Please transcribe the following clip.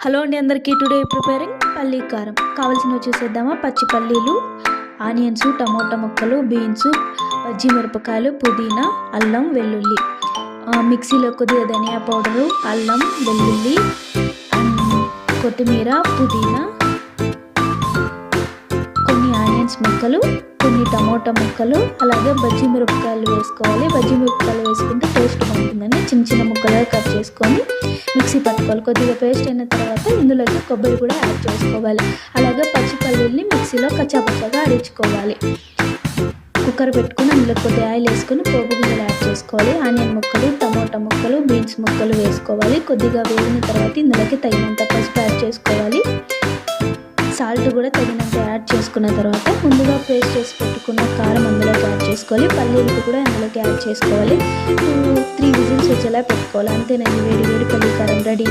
Hello అండి అందరికీ. Today preparing పల్లీ కారం. కావాల్సినవి చూసేద్దామా. పచ్చి పల్లీలు, ఆనియన్స్, టమోటా ముక్కలు, బీన్స్, పచ్చి మిరపకాయలు, పుదీనా, అల్లం, వెల్లుల్లి, మిక్సీలో కొద్దిగా ధనియా పౌడరు, అల్లం, వెల్లుల్లి, కొత్తిమీర, పుదీనా, కొన్ని ఆనియన్స్ ముక్కలు, కొన్ని టమోటా ముక్కలు, అలాగే బజ్జీ మిరపకాయలు వేసుకోవాలి. బజ్జీ మిరపకాయలు వేసుకుంటే టేస్ట్ బాగుంటుందని చిన్న చిన్న ముక్కలుగా కట్ చేసుకొని మిక్సీ పట్టుకోవాలి. కొద్దిగా పేస్ట్ అయిన తర్వాత ఇందులోకి కొబ్బరి కూడా యాడ్ చేసుకోవాలి. అలాగే పచ్చి పల్లీల్ని మిక్సీలో కచ్చాపచ్చాగా ఆడించుకోవాలి. కుక్కర్ పెట్టుకుని అందులో కొద్దిగా ఆయిల్ వేసుకొని పోపు గింజలు యాడ్ చేసుకోవాలి. ఆనియన్ ముక్కలు, టమోటా ముక్కలు, బీన్స్ ముక్కలు వేసుకోవాలి. కొద్దిగా వేగిన తర్వాత ఇందులోకి తగినంత పసుపు యాడ్ చేసుకోవాలి. సాల్ట్ కూడా తగినంత యాడ్ చేసుకున్న తర్వాత ముందుగా పేస్ట్ చేసి పెట్టుకున్న కారం అందులోకి యాడ్ చేసుకోవాలి. పల్లీలకు కూడా అందులోకి యాడ్ చేసుకోవాలి. 3 విజిల్స్ వచ్చేలా పెట్టుకోవాలి. అంతేనండి, వేడి వేడి పల్లీ కారం రెడీ.